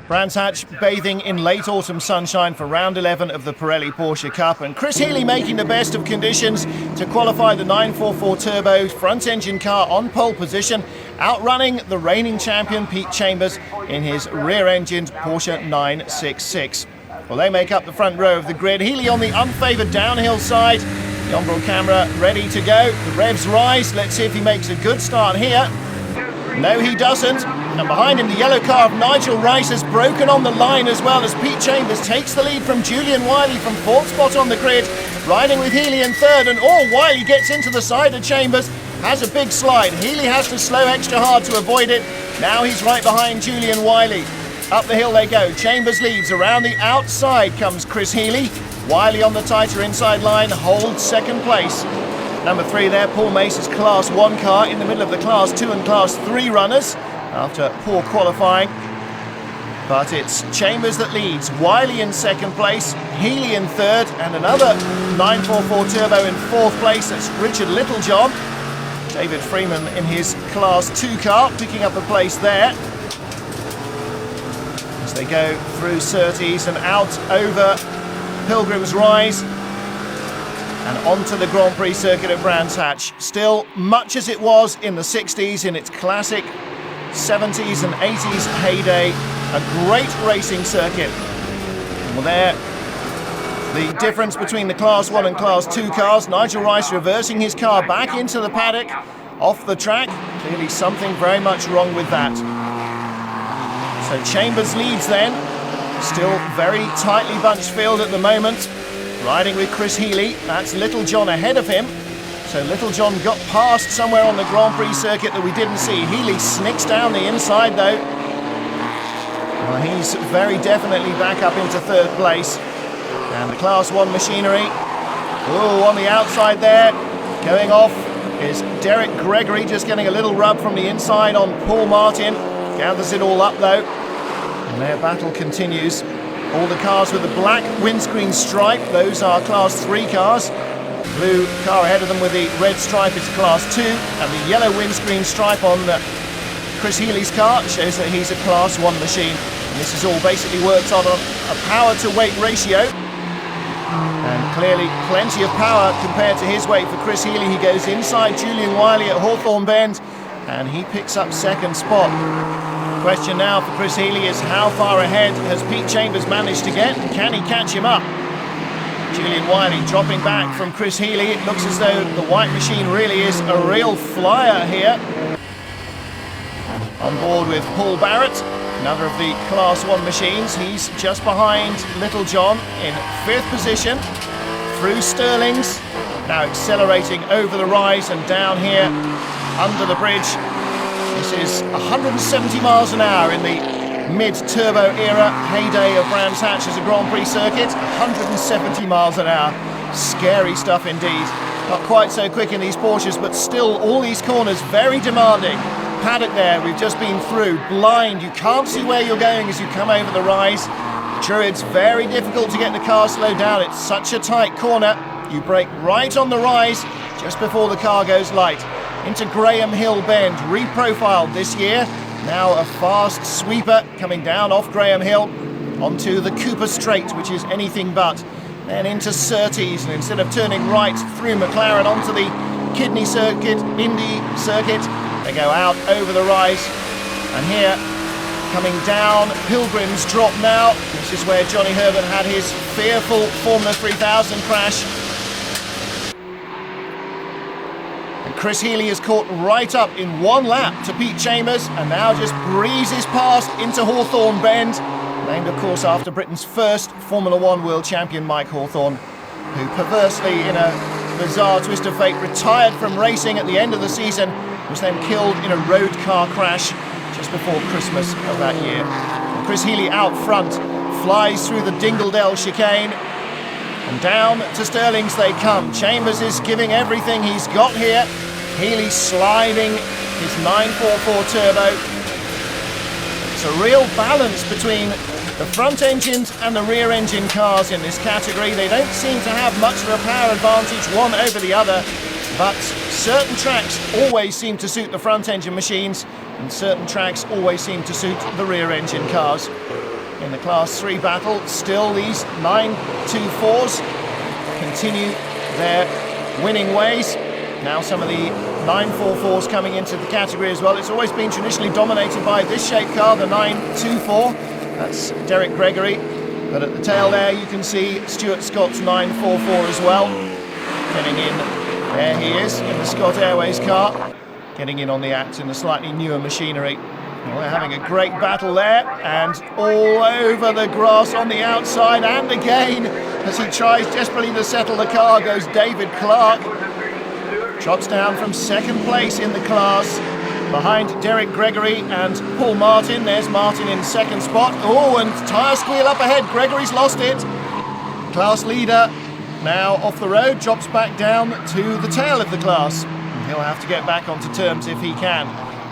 Brands Hatch bathing in late autumn sunshine for round 11 of the Pirelli Porsche Cup, and Chris Healy making the best of conditions to qualify the 944 Turbo front engine car on pole position, outrunning the reigning champion Pete Chambers in his rear-engined Porsche 966. Well, they make up the front row of the grid. Healy on the unfavoured downhill side. The onboard camera ready to go. The revs rise. Let's see if he makes a good start here. No, he doesn't. And behind him, the yellow car of Nigel Rice has broken on the line, as well as Pete Chambers takes the lead from Julian Wiley from fourth spot on the grid, riding with Healy in third. And Wiley gets into the side of Chambers, has a big slide. Healy has to slow extra hard to avoid it. Now he's right behind Julian Wiley. Up the hill they go. Chambers leads. Around the outside comes Chris Healy. Wiley on the tighter inside line holds second place. Number 3 there, Paul Mace's Class 1 car in the middle of the Class 2 and Class 3 runners after poor qualifying. But it's Chambers that leads. Wiley in second place, Healy in third, and another 944 Turbo in fourth place. That's Richard Littlejohn. David Freeman in his Class 2 car picking up a place there. As they go through Surtees and out over Pilgrim's Rise and onto the Grand Prix circuit at Brands Hatch. Still much as it was in the 60s, in its classic 70s and 80s heyday. A great racing circuit. Well, there, the difference between the Class 1 and Class 2 cars. Nigel Rice reversing his car back into the paddock, off the track. Clearly something very much wrong with that. So Chambers leads then. Still very tightly bunched field at the moment. Riding with Chris Healy, that's Littlejohn ahead of him. So Littlejohn got past somewhere on the Grand Prix circuit that we didn't see. Healy snicks down the inside though. Well, he's very definitely back up into third place. And the Class 1 machinery, on the outside there, going off is Derek Gregory, just getting a little rub from the inside on Paul Martin. Gathers it all up though. And their battle continues. All the cars with the black windscreen stripe, those are Class 3 cars. Blue car ahead of them with the red stripe is Class 2, and the yellow windscreen stripe on Chris Healy's car shows that he's a Class 1 machine. And this is all basically worked on a power-to-weight ratio. And clearly plenty of power compared to his weight for Chris Healy. He goes inside Julian Wiley at Hawthorne Bend, and he picks up second spot. Question now for Chris Healy is how far ahead has Pete Chambers managed to get, and can he catch him up? Julian Wiley dropping back from Chris Healy. It looks as though the white machine really is a real flyer here. On board with Paul Barrett, another of the Class 1 machines. He's just behind Littlejohn in 5th position. Through Stirlings, now accelerating over the rise and down here under the bridge. This is 170 miles an hour in the mid-turbo era heyday of Brands Hatch as a Grand Prix circuit. 170 miles an hour. Scary stuff indeed. Not quite so quick in these Porsches, but still all these corners very demanding. Paddock there, we've just been through. Blind, you can't see where you're going as you come over the rise. Druids, very difficult to get the car slowed down. It's such a tight corner. You brake right on the rise just before the car goes light. Into Graham Hill Bend, reprofiled this year. Now a fast sweeper coming down off Graham Hill onto the Cooper Straight, which is anything but. Then into Surtees, and instead of turning right through McLaren onto the Kidney Circuit, Indy Circuit, they go out over the rise. And here, coming down, Pilgrim's Drop now. This is where Johnny Herbert had his fearful Formula 3000 crash. Chris Healy is caught right up in one lap to Pete Chambers and now just breezes past into Hawthorne Bend, named of course after Britain's first Formula 1 world champion Mike Hawthorne, who perversely in a bizarre twist of fate retired from racing at the end of the season, was then killed in a road car crash just before Christmas of that year. And Chris Healy out front, flies through the Dingledale chicane, and down to Stirlings they come. Chambers is giving everything he's got here. Healy sliding his 944 Turbo. It's a real balance between the front engines and the rear engine cars in this category. They don't seem to have much of a power advantage one over the other, but certain tracks always seem to suit the front engine machines and certain tracks always seem to suit the rear engine cars. in the Class 3 battle. Still, these 924s continue their winning ways. Now some of the 944s coming into the category as well. It's always been traditionally dominated by this shape car, the 924. That's Derek Gregory. But at the tail there, you can see Stuart Scott's 944 as well. Getting in, there he is, in the Scott Airways car. Getting in on the act in the slightly newer machinery. Well, they're having a great battle there, and all over the grass on the outside, and again, as he tries desperately to settle the car, goes David Clark. Drops down from second place in the class, behind Derek Gregory and Paul Martin. There's Martin in second spot. Oh, and tyre squeal up ahead. Gregory's lost it. Class leader now off the road, drops back down to the tail of the class. He'll have to get back onto terms if he can.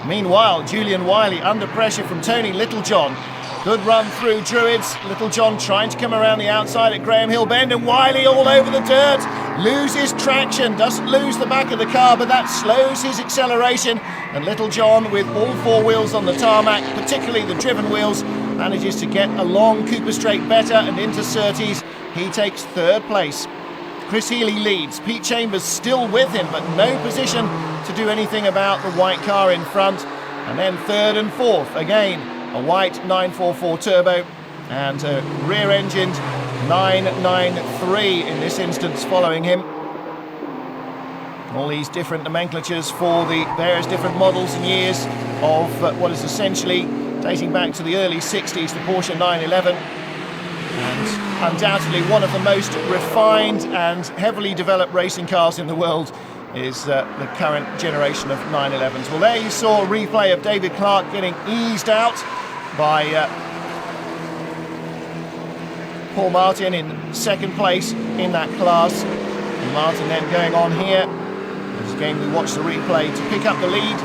Meanwhile, Julian Wiley under pressure from Tony Littlejohn. Good run through Druids. Littlejohn trying to come around the outside at Graham Hill Bend, and Wiley all over the dirt. Loses traction, doesn't lose the back of the car, but that slows his acceleration. And Littlejohn, with all four wheels on the tarmac, particularly the driven wheels, manages to get along Cooper Straight better and into Surtees. He takes third place. Chris Healy leads. Pete Chambers still with him, but no position to do anything about the white car in front. And then third and fourth, again, a white 944 turbo and a rear-engined 993 in this instance following him. All these different nomenclatures for the various different models and years of what is essentially dating back to the early 60s, the Porsche 911. And undoubtedly one of the most refined and heavily developed racing cars in the world is the current generation of 911s. Well, there you saw a replay of David Clark getting eased out by Paul Martin in second place in that class. And Martin then going on here, as again we watched the replay, to pick up the lead.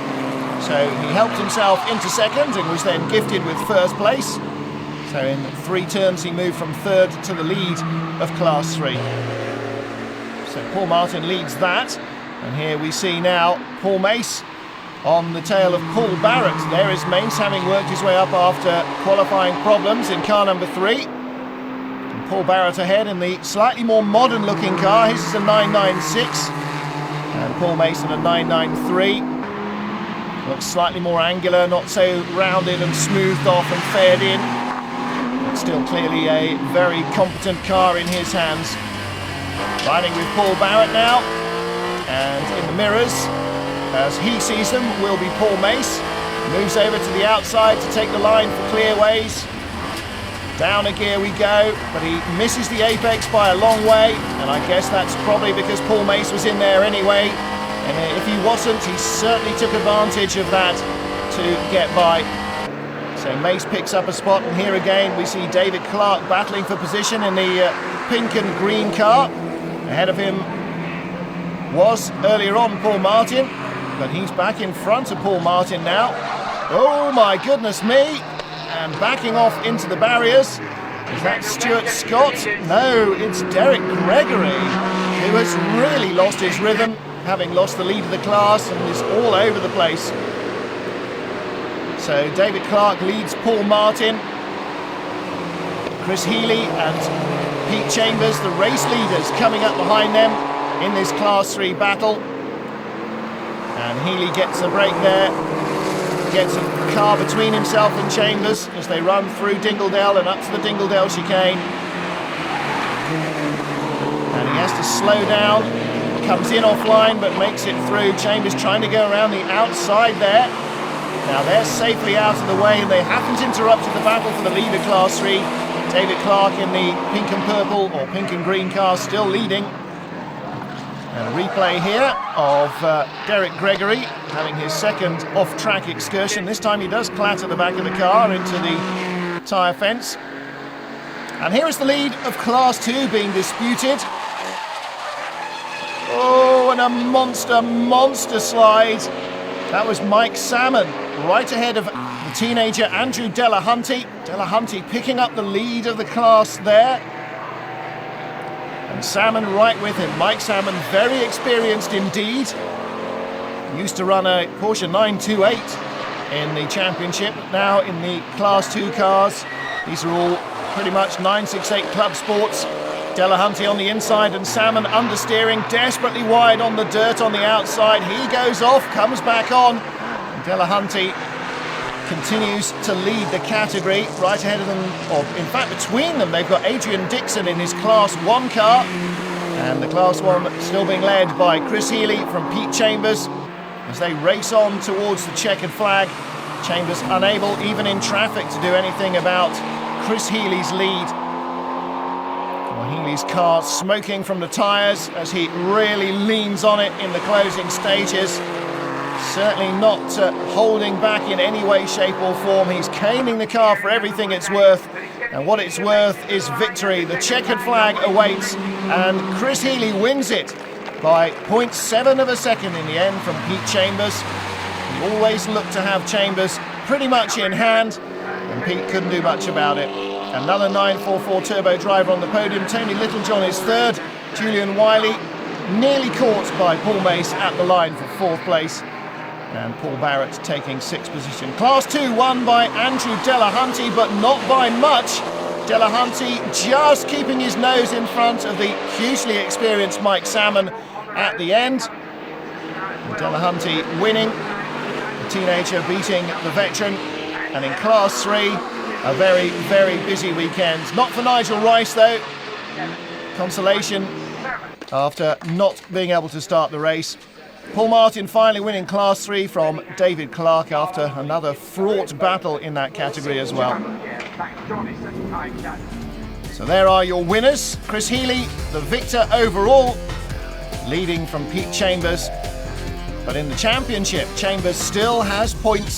So he helped himself into second and was then gifted with first place. So in 3 turns he moved from third to the lead of Class 3. So Paul Martin leads that. And here we see now Paul Mace on the tail of Paul Barrett. There is Mace, having worked his way up after qualifying problems in car number 3. And Paul Barrett ahead in the slightly more modern looking car. His is a 996 and Paul Mace in a 993. Looks slightly more angular, not so rounded and smoothed off and fared in. But still clearly a very competent car in his hands. Riding with Paul Barrett now. And in the mirrors, as he sees them, will be Paul Mace. Moves over to the outside to take the line for clearways. Down a gear we go, but he misses the apex by a long way. And I guess that's probably because Paul Mace was in there anyway. And if he wasn't, he certainly took advantage of that to get by. So Mace picks up a spot, and here again we see David Clark battling for position in the pink and green car. Ahead of him was earlier on Paul Martin, but he's back in front of Paul Martin now. Oh my goodness me! And backing off into the barriers. Is that Stuart Scott? No, it's Derek Gregory, who has really lost his rhythm, having lost the lead of the class and is all over the place. So David Clark leads Paul Martin. Chris Healy and Pete Chambers, the race leaders, coming up behind them in this Class 3 battle. And Healy gets a break there, gets a car between himself and Chambers as they run through Dingledale and up to the Dingledale chicane. And he has to slow down, comes in offline but makes it through. Chambers trying to go around the outside there. Now they're safely out of the way and they haven't interrupted the battle for the lead of Class 3. David Clark in the pink and purple or pink and green car still leading. And a replay here of Derek Gregory having his second off-track excursion. This time he does clatter the back of the car into the tyre fence. And here is the lead of Class 2 being disputed. Oh, and a monster slide. That was Mike Salmon right ahead of the teenager Andrew Delahunty. Delahunty picking up the lead of the class there. And Salmon right with him. Mike Salmon, very experienced indeed. Used to run a Porsche 928 in the championship, now in the Class 2 cars. These are all pretty much 968 club sports. Delahunty on the inside and Salmon understeering, desperately wide on the dirt on the outside. He goes off, comes back on. And Delahunty continues to lead the category. Right ahead of them, or in fact between them, they've got Adrian Dixon in his Class 1 car. And the Class 1 still being led by Chris Healy from Pete Chambers as they race on towards the checkered flag. Chambers unable, even in traffic, to do anything about Chris Healy's lead. Well, Healy's car smoking from the tyres as he really leans on it in the closing stages. Certainly not holding back in any way, shape or form. He's caning the car for everything it's worth. And what it's worth is victory. The checkered flag awaits and Chris Healy wins it by 0.7 of a second in the end from Pete Chambers. He always looked to have Chambers pretty much in hand, and Pete couldn't do much about it. Another 944 turbo driver on the podium. Tony Littlejohn is third. Julian Wiley nearly caught by Paul Mace at the line for fourth place. And Paul Barrett taking sixth position. Class 2 won by Andrew Delahunty, but not by much. Delahunty just keeping his nose in front of the hugely experienced Mike Salmon at the end. Delahunty winning, the teenager beating the veteran. And in Class 3, a very, very busy weekend. Not for Nigel Rice though. Consolation after not being able to start the race. Paul Martin finally winning Class 3 from David Clark after another fraught battle in that category as well. So there are your winners. Chris Healy, the victor overall, leading from Pete Chambers. But in the championship, Chambers still has points in